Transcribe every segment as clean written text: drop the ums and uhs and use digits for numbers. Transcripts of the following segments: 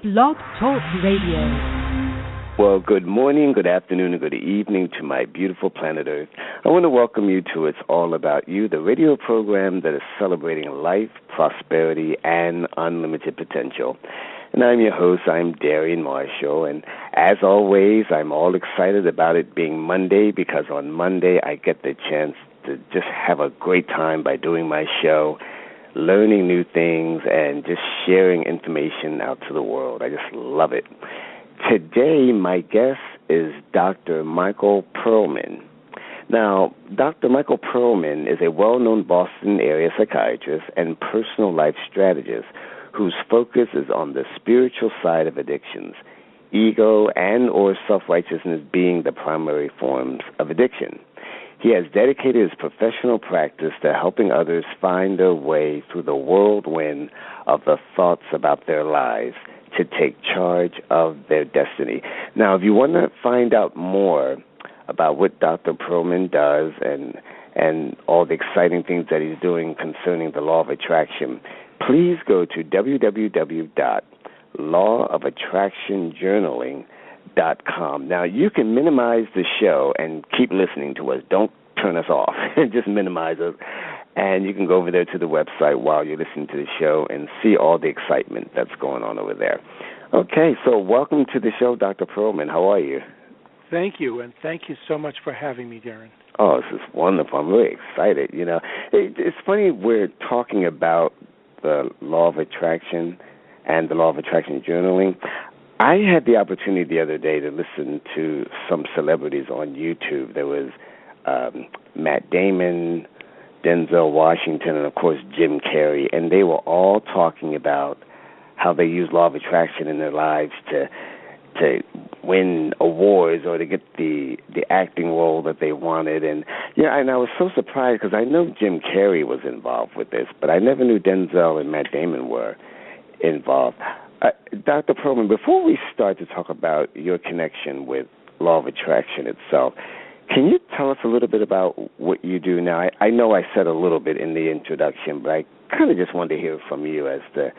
Blog Talk Radio. Well, good morning, good afternoon, and good evening to my beautiful planet Earth. I want to welcome you to It's All About You, the radio program that is celebrating life, prosperity, and unlimited potential. And I'm your host, I'm Darien Marshall, and as always, I'm all excited about it being Monday because on Monday I get the chance to just have a great time by doing my show, learning new things, and just sharing information out to the world. I just love it. Today, my guest is Dr. Michael Perlman. Now, Dr. Michael Perlman is a well-known Boston area psychiatrist and personal life strategist whose focus is on the spiritual side of addictions, ego and or self-righteousness being the primary forms of addiction. He has dedicated his professional practice to helping others find their way through the whirlwind of the thoughts about their lives to take charge of their destiny. Now, if you want to find out more about what Dr. Perlman does and all the exciting things that he's doing concerning the law of attraction, please go to www.lawofattractionjournaling.com. Now, you can minimize the show and keep listening to us. Don't turn us off. Just minimize us. And you can go over there to the website while you're listening to the show and see all the excitement that's going on over there. Okay, so welcome to the show, Dr. Perlman. How are you? Thank you, and thank you so much for having me, Darren. Oh, this is wonderful. I'm really excited. You know, it's funny we're talking about the law of attraction and the law of attraction journaling. I had the opportunity the other day to listen to some celebrities on YouTube. There was Matt Damon, Denzel Washington, and, of course, Jim Carrey, and they were all talking about how they use law of attraction in their lives to win awards or to get the acting role that they wanted. And, yeah, and I was so surprised because I know Jim Carrey was involved with this, but I never knew Denzel and Matt Damon were involved. Dr. Perlman, before we start to talk about your connection with law of attraction itself, can you tell us a little bit about what you do now? I know I said a little bit in the introduction, but I kind of just wanted to hear from you as to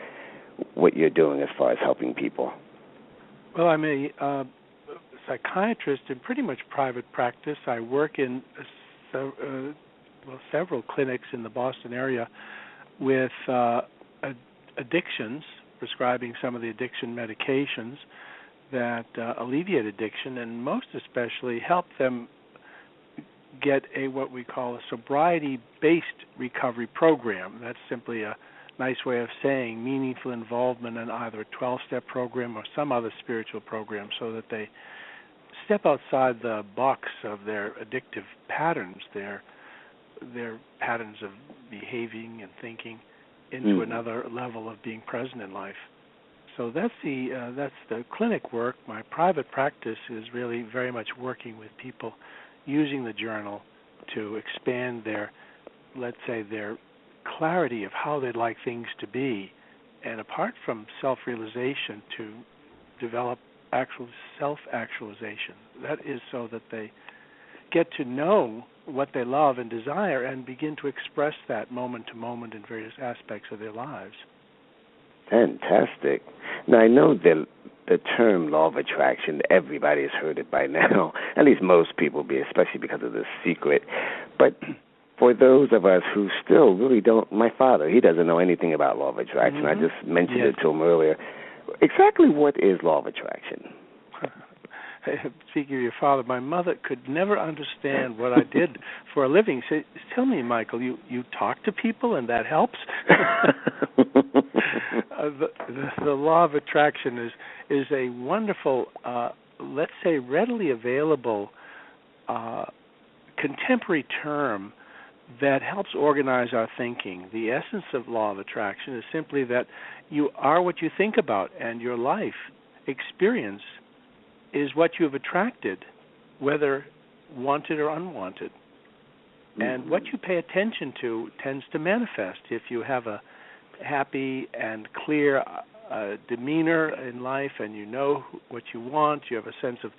what you're doing as far as helping people. Well, I'm a psychiatrist in pretty much private practice. I work in several clinics in the Boston area with addictions, prescribing some of the addiction medications that alleviate addiction, and most especially help them get what we call a sobriety-based recovery program. That's simply a nice way of saying meaningful involvement in either a 12-step program or some other spiritual program so that they step outside the box of their addictive patterns, their patterns of behaving and thinking into another level of being present in life. So that's the clinic work. My private practice is really very much working with people using the journal to expand their clarity of how they'd like things to be, and apart from self-realization, to develop actual self-actualization. That is so that they get to know what they love and desire and begin to express that moment to moment in various aspects of their lives. Fantastic. Now, I know the term law of attraction, everybody has heard it by now, at least most people, especially because of the secret. But for those of us who still really don't, my father, he doesn't know anything about law of attraction. I just mentioned it to him earlier. Exactly what is law of attraction? Speaking of your father, my mother could never understand what I did for a living. She said, "Tell me, Michael, you talk to people and that helps?" The law of attraction is a wonderful, let's say, readily available contemporary term that helps organize our thinking. The essence of law of attraction is simply that you are what you think about, and your life experience is what you have attracted, whether wanted or unwanted. And what you pay attention to tends to manifest. If you have a happy and clear demeanor in life and you know what you want, you have a sense of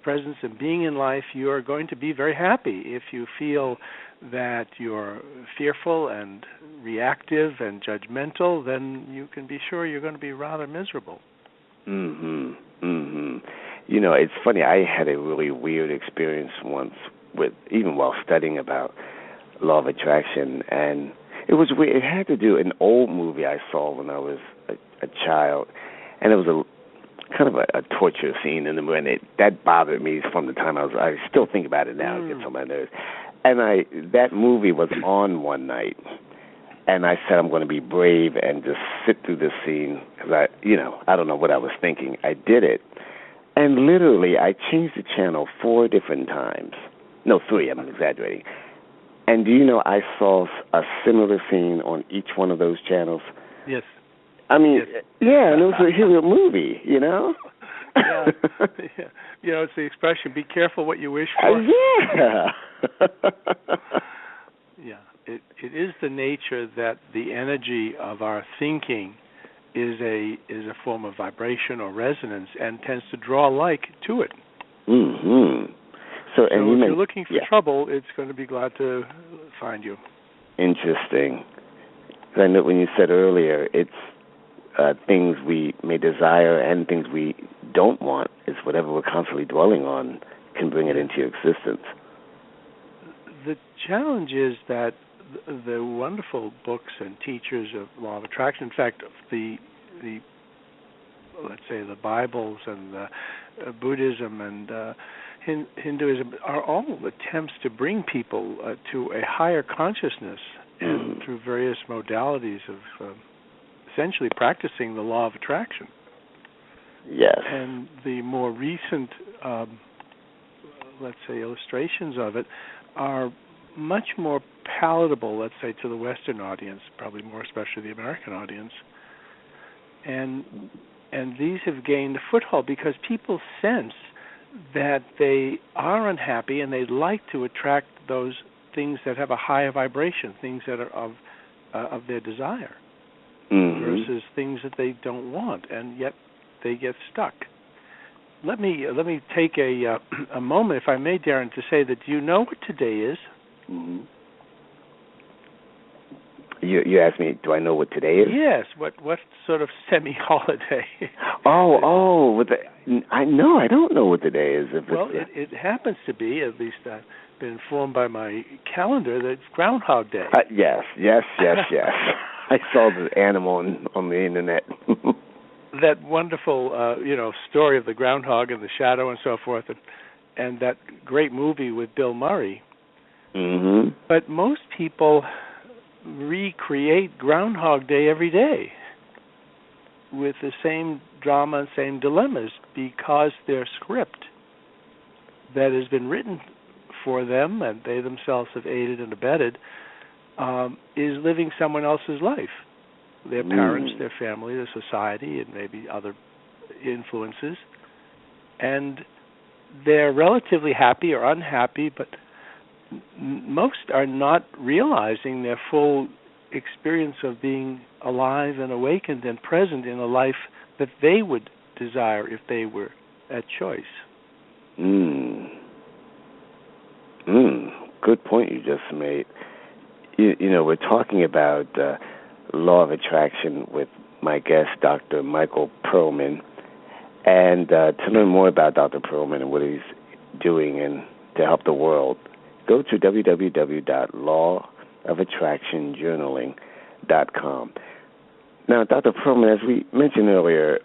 presence and being in life, you are going to be very happy. If you feel that you're fearful and reactive and judgmental, then you can be sure you're going to be rather miserable. Mhm. Mhm. You know, it's funny. I had a really weird experience once with even while studying about law of attraction, and it was weird. It had to do an old movie I saw when I was a child, and it was a kind of a torture scene in the movie, and that bothered me from the time I still think about it now. It gets on my nerves. And that movie was on one night, and I said I'm going to be brave and just sit through this scene because I don't know what I was thinking. I did it, and literally I changed the channel 4 different times. No, 3. I'm exaggerating. And do you know I saw a similar scene on each one of those channels? Yes. I mean, yes. Yeah, and it was a hero movie, you know? Yeah. You know, it's the expression, be careful what you wish for. Yeah. Yeah. It is the nature that the energy of our thinking is a form of vibration or resonance and tends to draw like to it. Mm-hmm. So if you're looking for trouble, it's going to be glad to find you. Interesting. I know when you said earlier, it's things we may desire and things we don't want. It's whatever we're constantly dwelling on can bring it into your existence. The challenge is that the wonderful books and teachers of law of attraction, in fact, the let's say the Bibles and Buddhism and Hinduism are all attempts to bring people to a higher consciousness and through various modalities of essentially practicing the law of attraction. Yes. And the more recent, let's say, illustrations of it are much more palatable, let's say, to the Western audience, probably more especially the American audience. And these have gained a foothold because people sense that they are unhappy and they'd like to attract those things that have a higher vibration, things that are of their desire, versus things that they don't want, and yet they get stuck. Let me take a moment, if I may, Darren, to say that you know what today is. Mm-hmm. You asked me, do I know what today is? Yes. What sort of semi-holiday? I don't know what today is. It happens to be, at least I've been informed by my calendar, that it's Groundhog Day. Yes. I saw the animal on the internet. That wonderful, story of the groundhog and the shadow and so forth, and that great movie with Bill Murray. Mm-hmm. But most people recreate Groundhog Day every day with the same drama and same dilemmas because their script that has been written for them and they themselves have aided and abetted is living someone else's life. Their parents, their family, their society, and maybe other influences. And they're relatively happy or unhappy, but most are not realizing their full experience of being alive and awakened and present in a life that they would desire if they were at choice. Good point you just made. You know, we're talking about law of attraction with my guest, Dr. Michael Perlman. And to learn more about Dr. Perlman and what he's doing and to help the world, go to www.lawofattractionjournaling.com. Now, Dr. Perlman, as we mentioned earlier,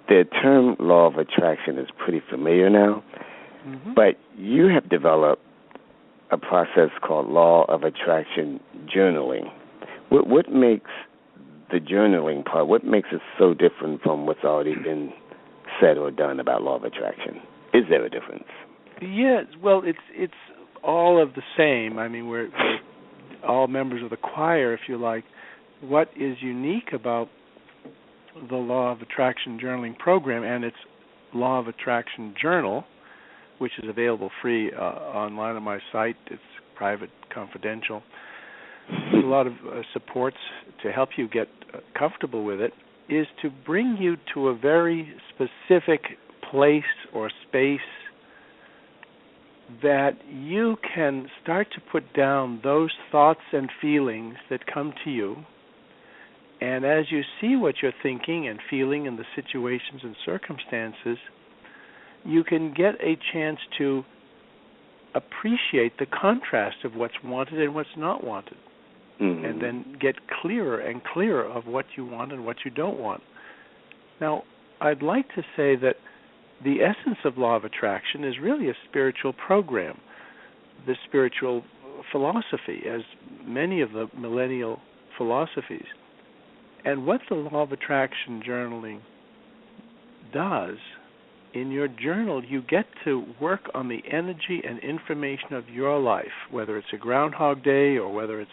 the term law of attraction is pretty familiar now, but you have developed a process called law of attraction journaling. What makes the journaling part, what makes it so different from what's already been said or done about law of attraction? Is there a difference? Yes, well, it's all of the same. I mean, we're all members of the choir, if you like. What is unique about the Law of Attraction Journaling program and its Law of Attraction Journal, which is available free online on my site. It's private, confidential. There's a lot of supports to help you get comfortable with it, is to bring you to a very specific place or space that you can start to put down those thoughts and feelings that come to you And as you see what you're thinking and feeling in the situations and circumstances, you can get a chance to appreciate the contrast of what's wanted and what's not wanted. And then get clearer and clearer of what you want and what you don't want. Now, I'd like to say that the essence of law of attraction is really a spiritual program, the spiritual philosophy, as many of the millennial philosophies. And what the law of attraction journaling does, in your journal, you get to work on the energy and information of your life, whether it's a Groundhog Day or whether it's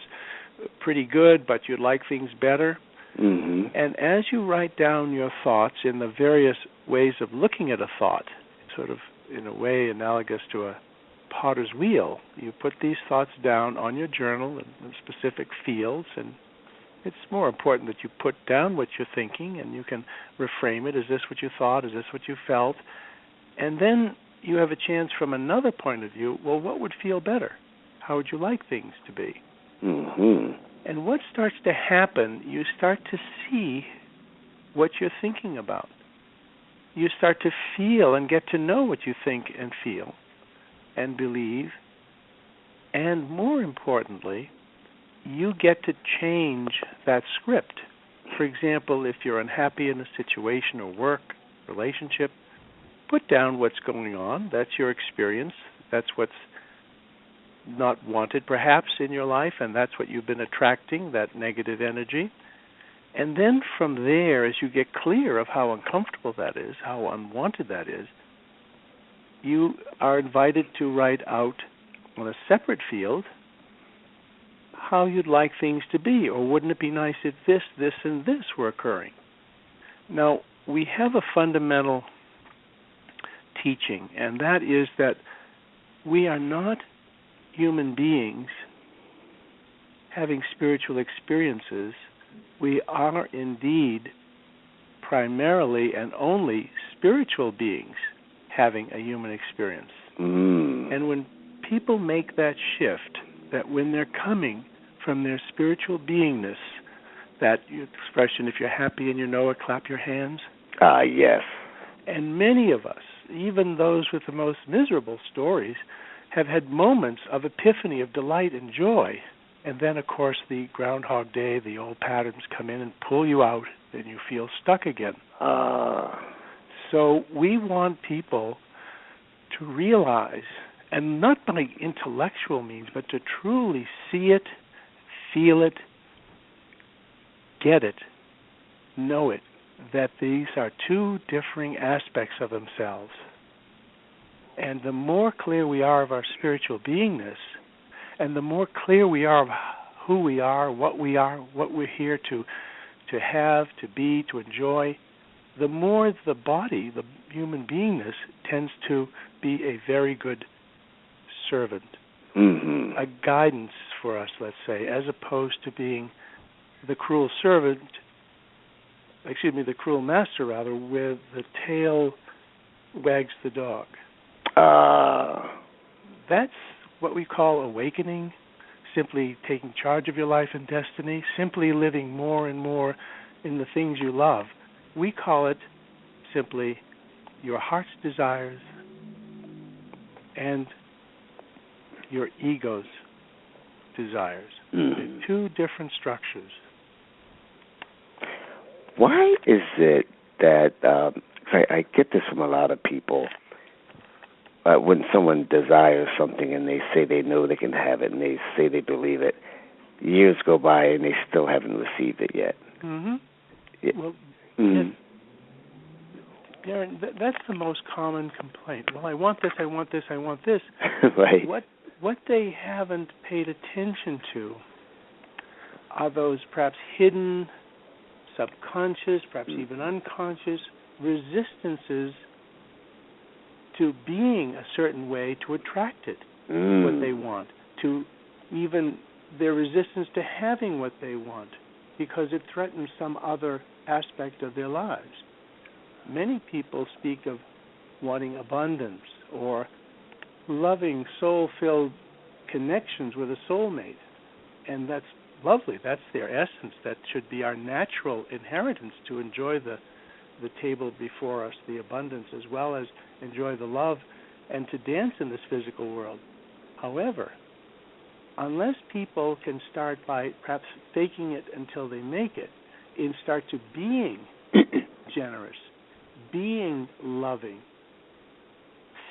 pretty good but you'd like things better. And as you write down your thoughts in the various ways of looking at a thought, sort of in a way analogous to a potter's wheel, you put these thoughts down on your journal in specific fields, and it's more important that you put down what you're thinking and you can reframe it. Is this what you thought? Is this what you felt? And then you have a chance from another point of view, well, what would feel better? How would you like things to be? And what starts to happen, you start to see what you're thinking about. You start to feel and get to know what you think and feel and believe. And more importantly, you get to change that script. For example, if you're unhappy in a situation or work, relationship, put down what's going on. That's your experience. That's what's not wanted perhaps in your life, and that's what you've been attracting, that negative energy. And then from there, as you get clear of how uncomfortable that is, how unwanted that is, you are invited to write out on a separate field how you'd like things to be, or wouldn't it be nice if this, this, and this were occurring. Now, we have a fundamental teaching, and that is that we are not human beings having spiritual experiences. We are indeed primarily and only spiritual beings having a human experience. And when people make that shift, that when they're coming from their spiritual beingness, that expression, if you're happy and you know it, clap your hands. Yes. And many of us, even those with the most miserable stories, have had moments of epiphany, of delight and joy. And then, of course, the Groundhog Day, the old patterns come in and pull you out, and you feel stuck again. So we want people to realize, and not by intellectual means, but to truly see it, feel it, get it, know it, that these are two differing aspects of themselves. And the more clear we are of our spiritual beingness, and the more clear we are of who we are, what we're here to have, to be, to enjoy, the more the body, the human beingness, tends to be a very good servant, a guidance for us, let's say, as opposed to being the cruel servant, the cruel master, rather, with the tail wags the dog. That's what we call awakening, simply taking charge of your life and destiny, simply living more and more in the things you love. We call it simply your heart's desires and your ego's desires. They're two different structures. Why is it that, I get this from a lot of people, when someone desires something and they say they know they can have it and they say they believe it, years go by and they still haven't received it yet. Well, Darren, that's the most common complaint. Well, I want this, I want this, I want this. Right. What they haven't paid attention to are those perhaps hidden, subconscious, perhaps even unconscious resistances to being a certain way to attract it, what they want, to even their resistance to having what they want, because it threatens some other aspect of their lives. Many people speak of wanting abundance or loving, soul-filled connections with a soulmate, and that's lovely. That's their essence. That should be our natural inheritance, to enjoy the table before us, the abundance, as well as enjoy the love and to dance in this physical world. However, unless people can start by perhaps faking it until they make it, and start to being generous, being loving,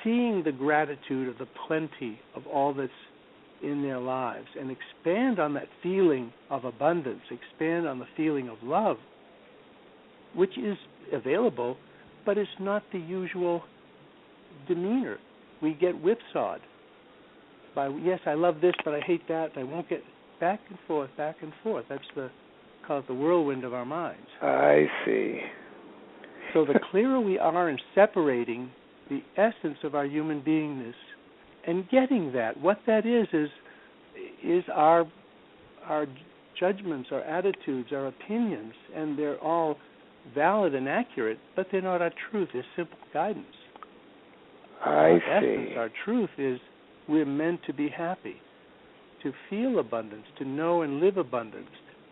seeing the gratitude of the plenty of all that's in their lives, and expand on that feeling of abundance, expand on the feeling of love, which is available, but it's not the usual demeanor. We get whipsawed by, yes, I love this, but I hate that. I won't get back and forth, back and forth. That's call it the whirlwind of our minds. I see. So the clearer we are in separating the essence of our human beingness and getting that, what that is our judgments, our attitudes, our opinions, and they're all valid and accurate, but they're not our truth. They're simple guidance. I Our see. essence, our truth is we're meant to be happy, to feel abundance, to know and live abundance,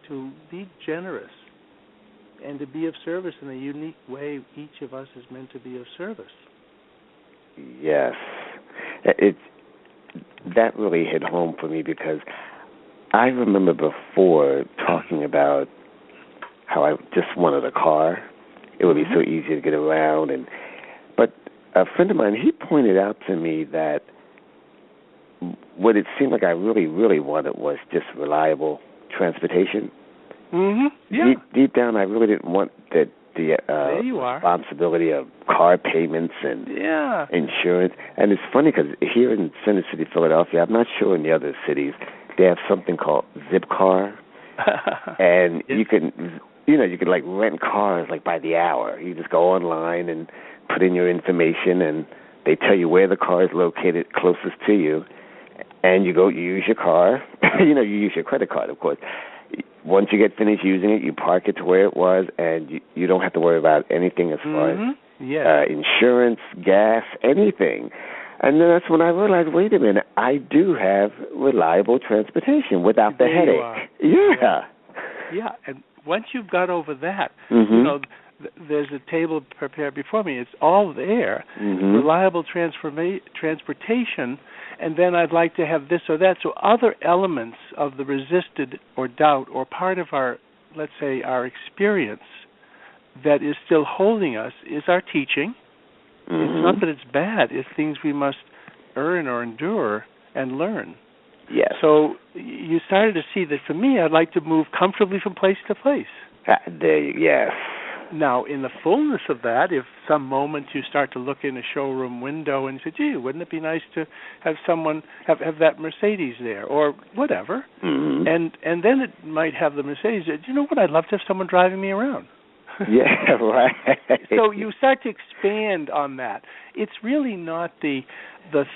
to be generous, and to be of service in a unique way each of us is meant to be of service. Yes. That really hit home for me, because I remember before talking about how I just wanted a car. It would be so easy to get around, but a friend of mine, he pointed out to me that what it seemed like I really, really wanted was just reliable transportation. Yeah. Deep down, I really didn't want the there you are. responsibility of car payments and insurance. And it's funny because here in Center City, Philadelphia, I'm not sure in the other cities, they have something called Zipcar, and you can like rent cars like by the hour. You just go online and put in your information, and they tell you where the car is located closest to you, and you use your car. You use your credit card, of course. Once you get finished using it, you park it to where it was, and you don't have to worry about anything as far as insurance, gas, anything. And then that's when I realized, wait a minute, I do have reliable transportation without the headache. Yeah, and once you've got over that, there's a table prepared before me. It's all there, reliable transportation, and then I'd like to have this or that. So other elements of the resisted or doubt or part of our, let's say, our experience that is still holding us is our teaching. It's not that it's bad. It's things we must earn or endure and learn. Yes. So you started to see that for me, I'd like to move comfortably from place to place. Yes. Now, in the fullness of that, if some moment you start to look in a showroom window and say, gee, wouldn't it be nice to have someone have that Mercedes there or whatever, and then it might have the Mercedes. Do you know what? I'd love to have someone driving me around. Yeah, right. So you start to expand on that. It's really not the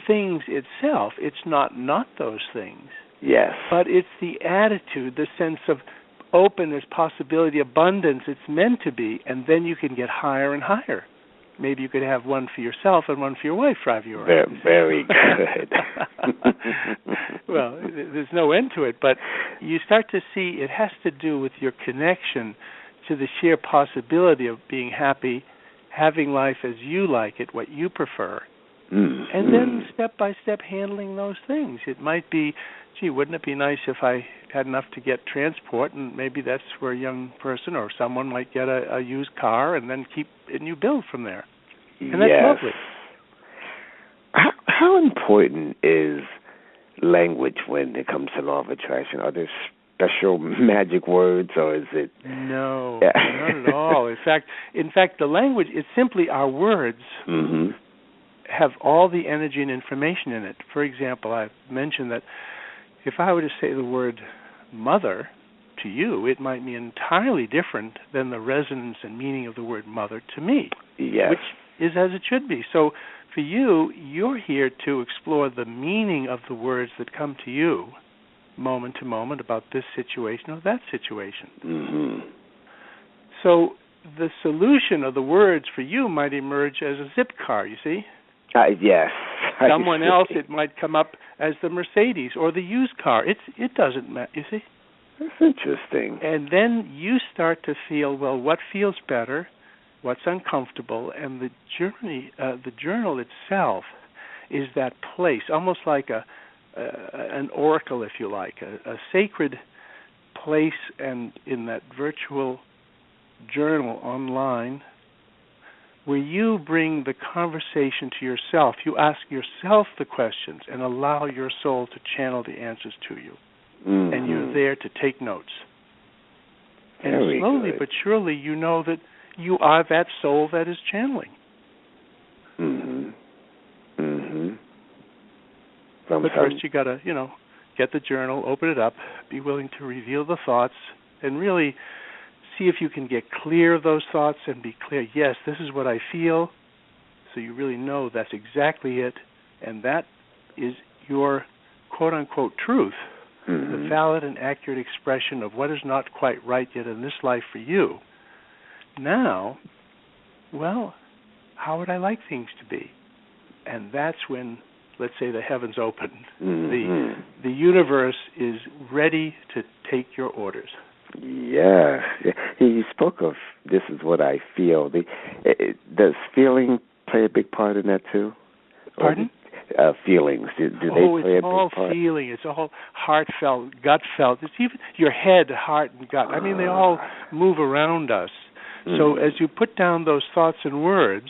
things itself. It's not those things. Yes. But it's the attitude, the sense of openness, possibility, abundance it's meant to be, and then you can get higher and higher. Maybe you could have one for yourself and one for your wife drive you around. Very good. Well, there's no end to it, but you start to see it has to do with your connection to the sheer possibility of being happy, having life as you like it, what you prefer, and then step by step handling those things. It might be, gee, wouldn't it be nice if I had enough to get transport, and maybe that's where a young person or someone might get a used car and then you build from there. And that's lovely. How important is language when it comes to law of attraction? Are there special magic words, or is it? No, not at all. In fact, the language is simply our words have all the energy and information in it. For example, I've mentioned that if I were to say the word mother to you, it might be entirely different than the resonance and meaning of the word mother to me, which is as it should be. So for you, you're here to explore the meaning of the words that come to you moment to moment about this situation or that situation. So the solution of the words for you might emerge as a zip car, you see? Yes. Someone else, it might come up as the Mercedes or the used car. It doesn't matter, you see? That's interesting. And then you start to feel, well, what feels better, what's uncomfortable, and the journal itself is that place, almost like an oracle, if you like, a sacred place, and in that virtual journal online, where you bring the conversation to yourself. You ask yourself the questions and allow your soul to channel the answers to you. Mm-hmm. And you're there to take notes. And Very slowly good. but surely you know that you are that soul that is channeling. Mm-hmm. Mm-hmm. But first you got to, get the journal, open it up, be willing to reveal the thoughts, and really see if you can get clear of those thoughts and be clear, yes, this is what I feel, so you really know that's exactly it, and that is your quote-unquote truth, the valid and accurate expression of what is not quite right yet in this life for you. Now, well, how would I like things to be? And that's when, let's say, the heavens open. The universe is ready to take your orders. Yeah. He spoke of this is what I feel. Does feeling play a big part in that too? Pardon? Feelings. Do they play a big part? It's all feeling. It's all heartfelt, gutfelt. It's even your head, heart, and gut. I mean, they all move around us. So as you put down those thoughts and words,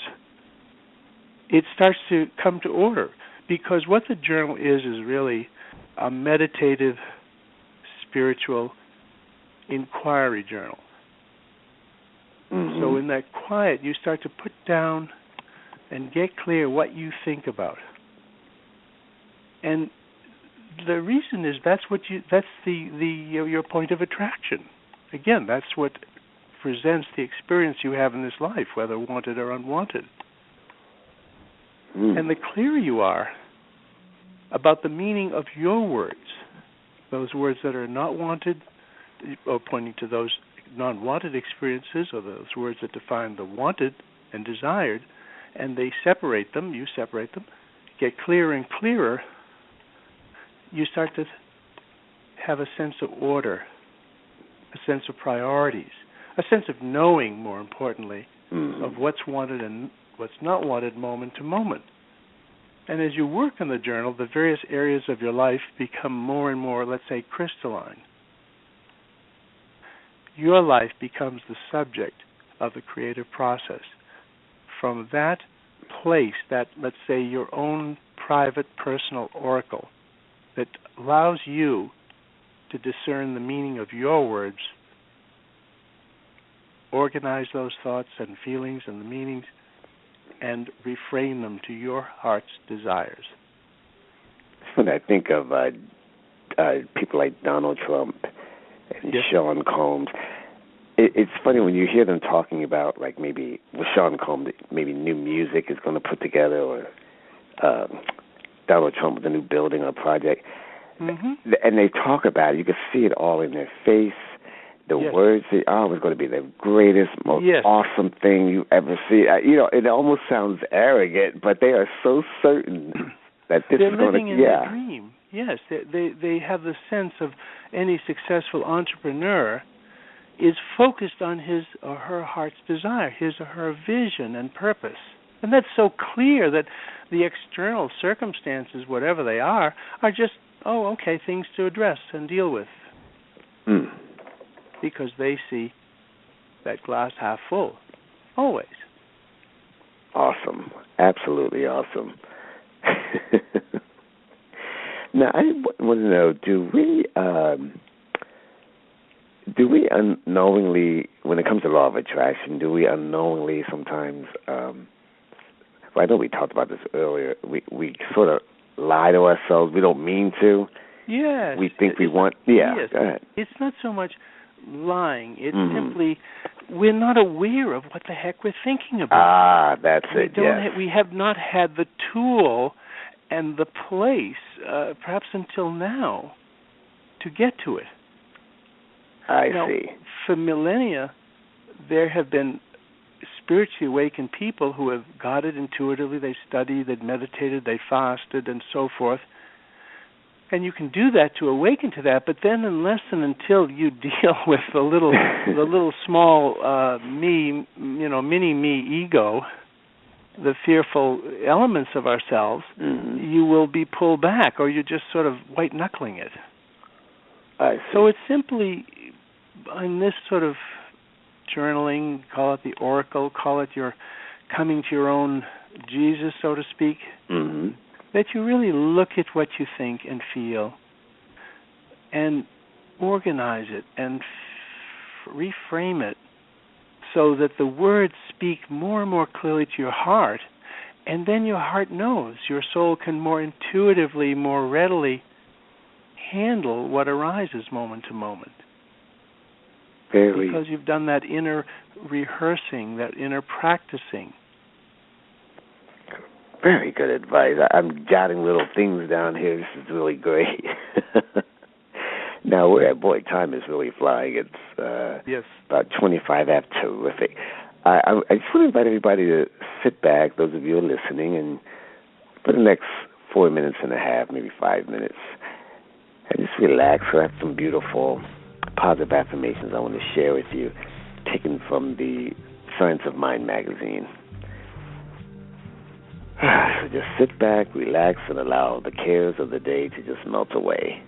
it starts to come to order. Because what the journal is really a meditative, spiritual inquiry journal. So in that quiet, you start to put down and get clear what you think about. And the reason is that's your point of attraction. Again, that's what presents the experience you have in this life, whether wanted or unwanted. And the clearer you are about the meaning of your words, those words that are not wanted, or pointing to those non-wanted experiences, or those words that define the wanted and desired, and they separate them, you separate them, get clearer and clearer, you start to have a sense of order, a sense of priorities, a sense of knowing, more importantly, of what's wanted and what's not wanted moment to moment. And as you work in the journal, the various areas of your life become more and more, let's say, crystalline. Your life becomes the subject of the creative process. From that place, that, let's say, your own private personal oracle that allows you to discern the meaning of your words, organize those thoughts and feelings and the meanings, and reframe them to your heart's desires. When I think of people like Donald Trump and Sean Combs, it's funny when you hear them talking about, like, maybe with Sean Combs, maybe new music is going to put together, or Donald Trump with a new building or project, and they talk about it. You can see it all in their face. The words say, it's going to be the greatest, most awesome thing you ever see. It almost sounds arrogant, but they are so certain that this They're is going to... living in their dream. Yes, they have the sense of any successful entrepreneur is focused on his or her heart's desire, his or her vision and purpose. And that's so clear that the external circumstances, whatever they are just, things to address and deal with. Because they see that glass half full, always. Awesome. Absolutely awesome. Now, I want to know, do we unknowingly, when it comes to law of attraction, do we unknowingly sometimes, I know we talked about this earlier, we sort of lie to ourselves, we don't mean to. Yes. We think we want, yes. Go ahead. It's not so much lying, it's simply we're not aware of what the heck we're thinking about. That's it, yes. We have not had the tool and the place, perhaps until now, to get to it. I see. For millennia, there have been spiritually awakened people who have got it intuitively. They studied, they meditated, they fasted, and so forth. And you can do that to awaken to that, but then unless and until you deal with the little small me, mini me ego, the fearful elements of ourselves, you will be pulled back, or you're just sort of white knuckling it. So it's simply in this sort of journaling, call it the oracle, call it your coming to your own Jesus, so to speak. That you really look at what you think and feel and organize it and reframe it so that the words speak more and more clearly to your heart, and then your heart knows. Your soul can more intuitively, more readily handle what arises moment to moment. Because you've done that inner rehearsing, that inner practicing. Very good advice. I'm jotting little things down here. This is really great. Now, boy, time is really flying. It's yes. About 25 after. Terrific. I just want to invite everybody to sit back, those of you who are listening, and for the next 4 minutes and a half, maybe 5 minutes, and just relax. I have some beautiful positive affirmations I want to share with you, taken from the Science of Mind magazine. So just sit back, relax, and allow the cares of the day to just melt away.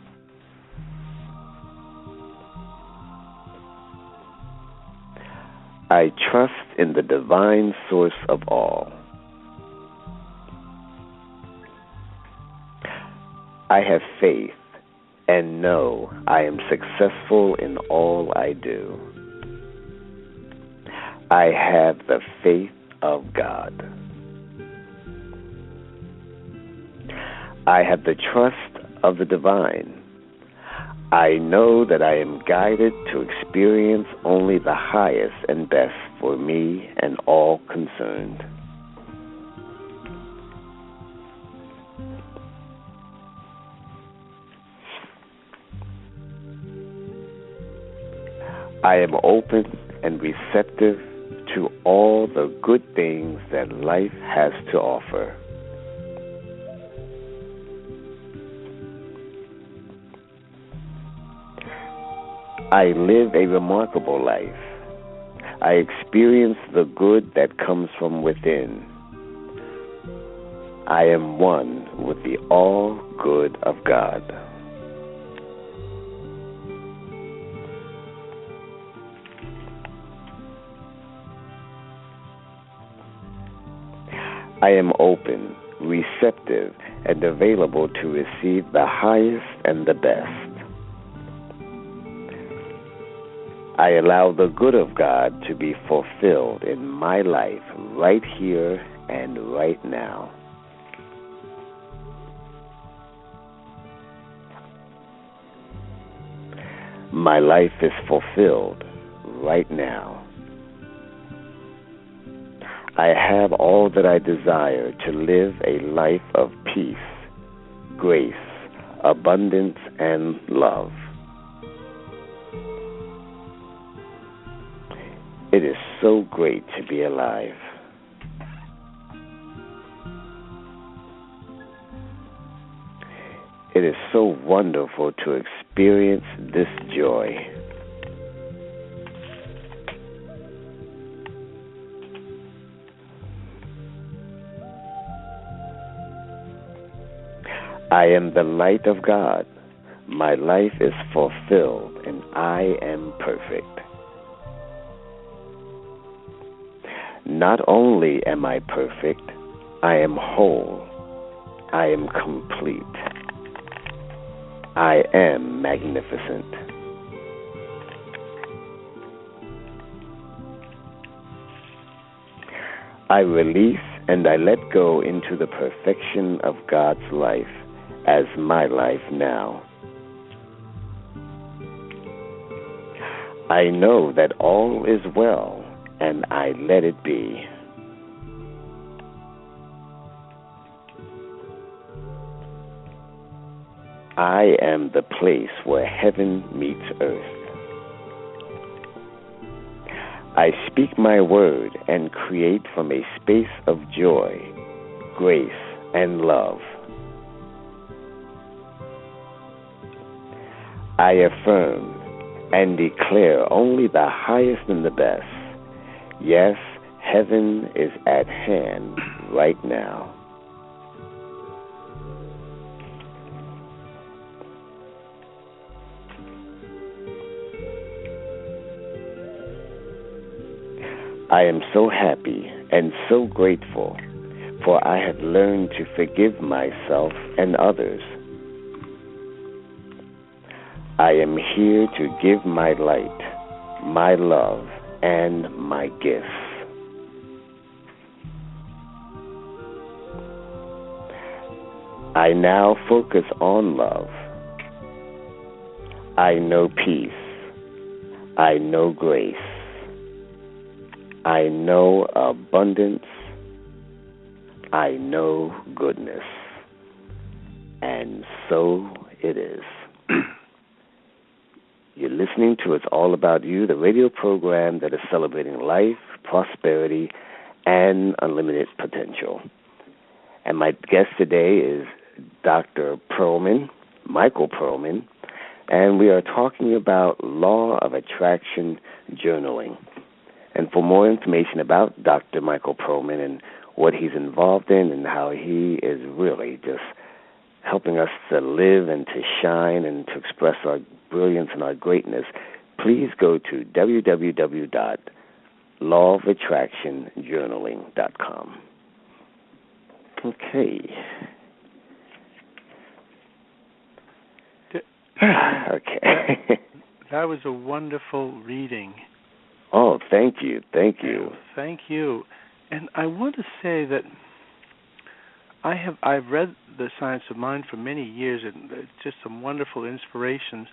I trust in the divine source of all. I have faith and know I am successful in all I do. I have the faith of God. I have the trust of the divine. I know that I am guided to experience only the highest and best for me and all concerned. I am open and receptive to all the good things that life has to offer. I live a remarkable life. I experience the good that comes from within. I am one with the all good of God. I am open, receptive, and available to receive the highest and the best. I allow the good of God to be fulfilled in my life right here and right now. My life is fulfilled right now. I have all that I desire to live a life of peace, grace, abundance, and love. It is so great to be alive. It is so wonderful to experience this joy. I am the light of God. My life is fulfilled and I am perfect. Not only am I perfect, I am whole. I am complete. I am magnificent. I release and I let go into the perfection of God's life as my life now. I know that all is well, and I let it be. I am the place where heaven meets earth. I speak my word and create from a space of joy, grace, and love. I affirm and declare only the highest and the best. Yes, heaven is at hand right now. I am so happy and so grateful, for I have learned to forgive myself and others. I am here to give my light, my love, and my gifts. I now focus on love. I know peace. I know grace. I know abundance. I know goodness. And so it is. You're listening to It's All About You, the radio program that is celebrating life, prosperity, and unlimited potential. And my guest today is Dr. Perlman, Michael Perlman, and we are talking about law of attraction journaling. And for more information about Dr. Michael Perlman and what he's involved in and how he is really just helping us to live and to shine and to express our brilliance and our greatness, please go to www.lawofattractionjournaling.com. Okay. Okay. That was a wonderful reading. Oh, thank you. Thank you. Thank you. And I want to say that I've read The Science of Mind for many years, and just some wonderful inspirations.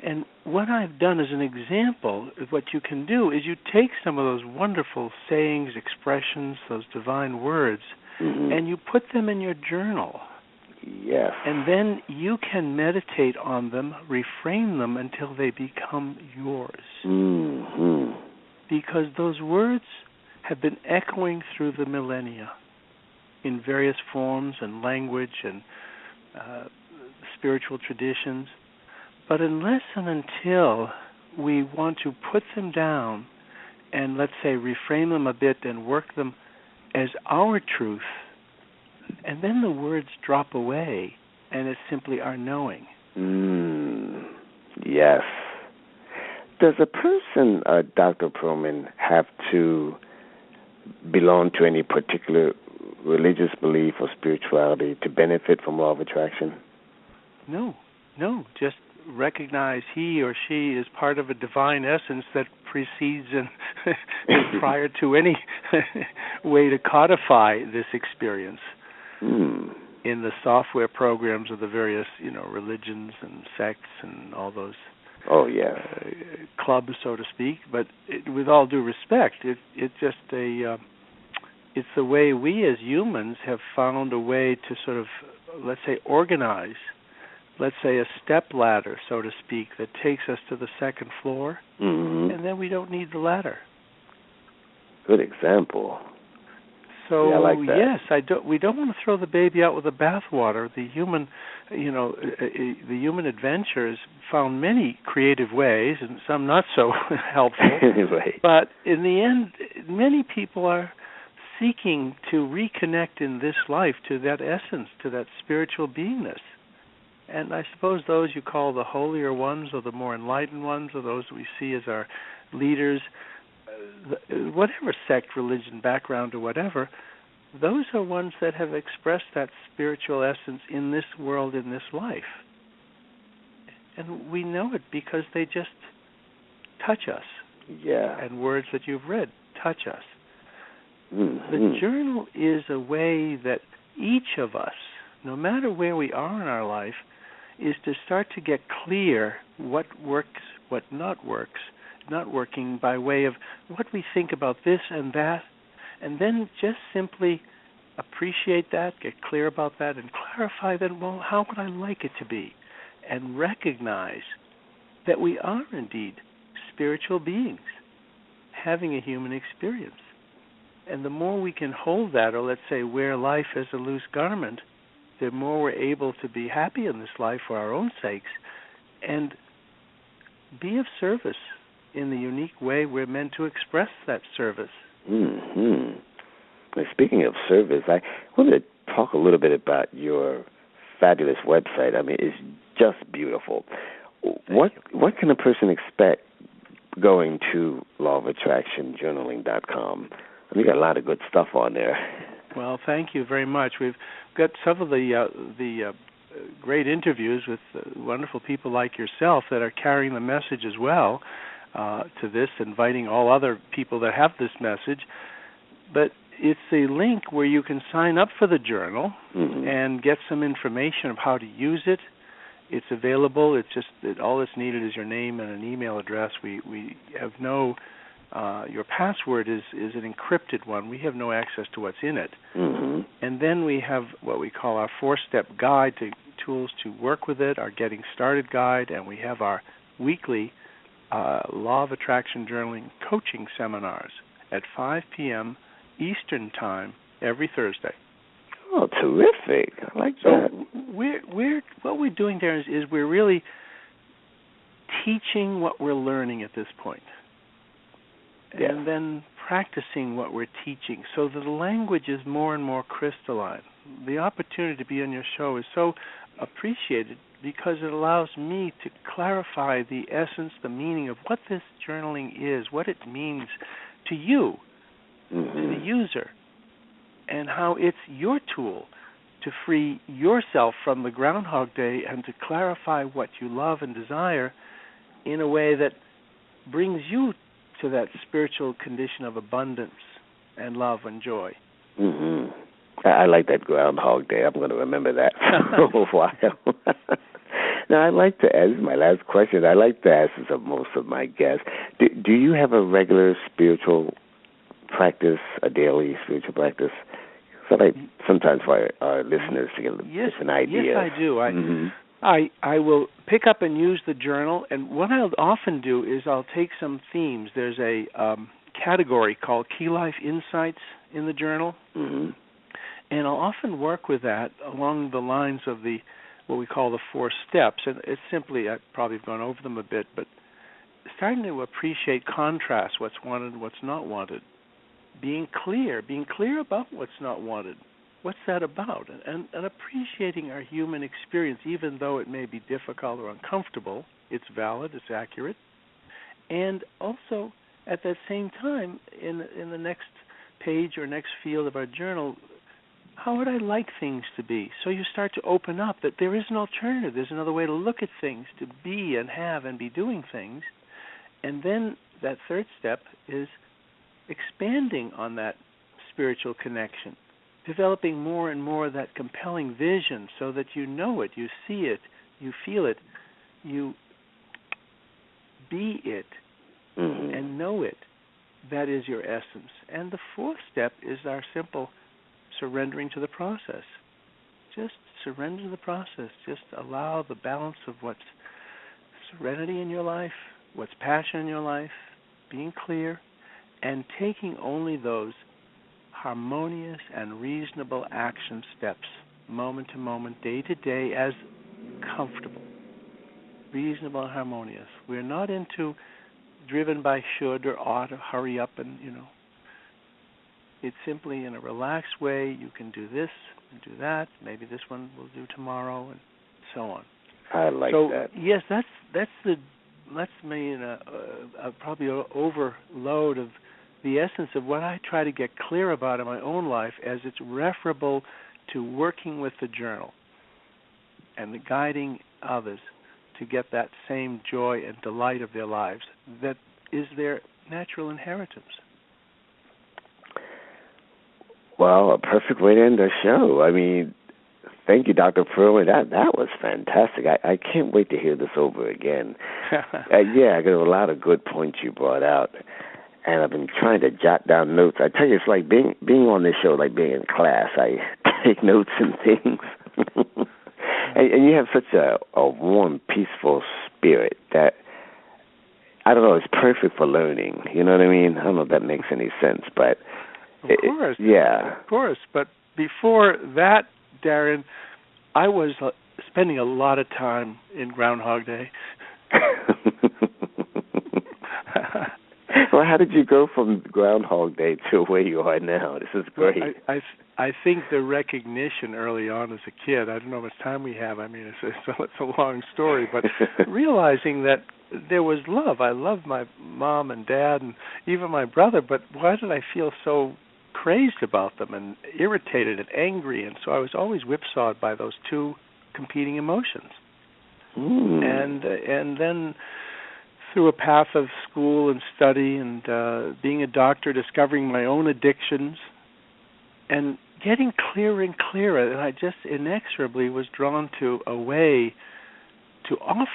And what I've done as an example of what you can do is you take some of those wonderful sayings, expressions, those divine words, and you put them in your journal. Yes. And then you can meditate on them, reframe them until they become yours. Mm-hmm. Because those words have been echoing through the millennia in various forms and language and spiritual traditions. But unless and until we want to put them down and, let's say, reframe them a bit and work them as our truth, and then the words drop away and it's simply our knowing. Yes. Does a person, Dr. Perlman, have to belong to any particular religious belief or spirituality to benefit from law of attraction? No. Just recognize he or she is part of a divine essence that precedes and is prior to any way to codify this experience in the software programs of the various, religions and sects and all those clubs, so to speak. But with all due respect, it's just it's the way we as humans have found a way to sort of, let's say, organize, let's say, a step ladder, so to speak, that takes us to the second floor, and then we don't need the ladder. Good example. So yeah, I like that. Yes, we don't want to throw the baby out with the bathwater. The human, the human adventure has found many creative ways, and some not so helpful. Right. But in the end, many people are seeking to reconnect in this life to that essence, to that spiritual beingness. And I suppose those you call the holier ones or the more enlightened ones or those we see as our leaders, whatever sect, religion, background, or whatever, those are ones that have expressed that spiritual essence in this world, in this life. And we know it because they just touch us. Yeah. And words that you've read touch us. Mm-hmm. The journal is a way that each of us, no matter where we are in our life, is to start to get clear what works, what not working by way of what we think about this and that, and then just simply appreciate that, get clear about that, and clarify then, well, how would I like it to be? And recognize that we are indeed spiritual beings having a human experience. And the more we can hold that, or let's say wear life as a loose garment, the more we're able to be happy in this life for our own sakes, and be of service in the unique way we're meant to express that service. Mm-hmm. And speaking of service, I want to talk a little bit about your fabulous website. I mean, it's just beautiful. What can a person expect going to lawofattractionjournaling.com? I mean, you got a lot of good stuff on there. Well, thank you very much. We've got some of the great interviews with wonderful people like yourself that are carrying the message as well to this, inviting all other people that have this message. But it's a link where you can sign up for the journal and get some information of how to use it. It's available. It's just that all that's needed is your name and an email address. We have no. Your password is an encrypted one. We have no access to what's in it. And then we have what we call our 4-step guide to tools to work with it, our Getting Started guide, and we have our weekly Law of Attraction Journaling coaching seminars at 5 p.m. Eastern Time every Thursday. Oh, terrific. I like that. So what we're doing there is we're really teaching what we're learning at this point. Yeah. And then practicing what we're teaching so that the language is more and more crystalline. The opportunity to be on your show is so appreciated because it allows me to clarify the essence, the meaning of what this journaling is, what it means to you, to the user, and how it's your tool to free yourself from the Groundhog Day and to clarify what you love and desire in a way that brings you to that spiritual condition of abundance and love and joy. I like that Groundhog Day. I'm going to remember that for a while. Now, I'd like to ask, my last question, I like to ask this of most of my guests. Do you have a regular spiritual practice, a daily spiritual practice? So sometimes for our listeners to get an idea. Yes, I do. I will pick up and use the journal, and what I'll often do is I'll take some themes. There's a category called Key Life Insights in the journal, and I'll often work with that along the lines of what we call the 4 steps, and it's simply, I've probably gone over them a bit, but starting to appreciate contrast, what's wanted and what's not wanted, being clear about what's not wanted. What's that about? And appreciating our human experience, even though it may be difficult or uncomfortable, it's valid, it's accurate. And also, at that same time, in the next page or next field of our journal, how would I like things to be? So you start to open up that there is an alternative. There's another way to look at things, to be and have and be doing things. And then that 3rd step is expanding on that spiritual connection, developing more and more that compelling vision so that you know it, you see it, you feel it, you be it and know it. That is your essence. And the 4th step is our simple surrendering to the process. Just surrender to the process. Just allow the balance of what's serenity in your life, what's passion in your life, being clear, and taking only those harmonious and reasonable action steps, moment to moment, day to day, as comfortable, reasonable and harmonious. We're not driven by should or ought or hurry up and, It's simply in a relaxed way. You can do this and do that. Maybe this one we'll do tomorrow, and so on. I like that. Yes, that's me in probably an overload of the essence of what I try to get clear about in my own life as it's referable to working with the journal and the guiding others to get that same joy and delight of their lives that is their natural inheritance. Well, a perfect way to end the show. I mean, thank you, Dr. Perlman. That was fantastic. I can't wait to hear this over again. I got a lot of good points you brought out. And I've been trying to jot down notes. I tell you, it's like being on this show, like being in class. I take notes and things. and you have such a warm, peaceful spirit that, I don't know, it's perfect for learning. You know what I mean? I don't know if that makes any sense, but... Of course. Yeah. Of course. But before that, Darren, I was spending a lot of time in Groundhog Day. Well, how did you go from Groundhog Day to where you are now? This is great. Well, I think the recognition early on as a kid, I don't know how much time we have. I mean, it's a long story, but realizing that there was love. I loved my mom and dad and even my brother, but why did I feel so crazed about them and irritated and angry? And so I was always whipsawed by those two competing emotions. And then through a path of school and study and being a doctor, discovering my own addictions and getting clearer and clearer, and I just inexorably was drawn to offer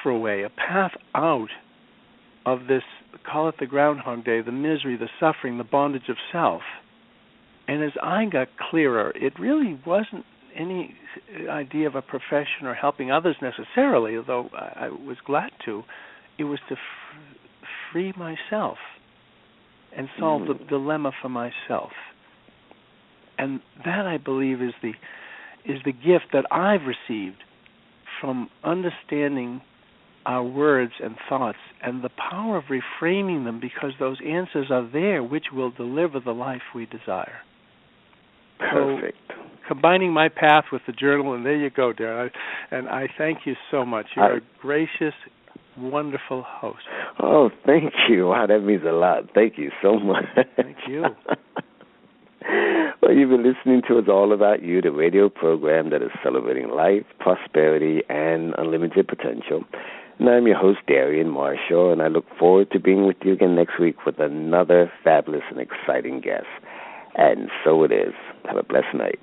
a way, a path out of this, call it the Groundhog Day, the misery, the suffering, the bondage of self. And as I got clearer, it really wasn't any idea of a profession or helping others necessarily, although I was glad to. It was to free myself and solve the dilemma for myself. And that, I believe, is the gift that I've received from understanding our words and thoughts and the power of reframing them, because those answers are there which will deliver the life we desire. Perfect. So, combining my path with the journal, and there you go, Darren. And I thank you so much. You're a gracious, wonderful host. Oh, thank you. Wow, that means a lot. Thank you so much. Thank you. Well, you've been listening to It's All About You, the radio program that is celebrating life, prosperity, and unlimited potential. And I'm your host, Darien Marshall, and I look forward to being with you again next week with another fabulous and exciting guest. And so it is. Have a blessed night.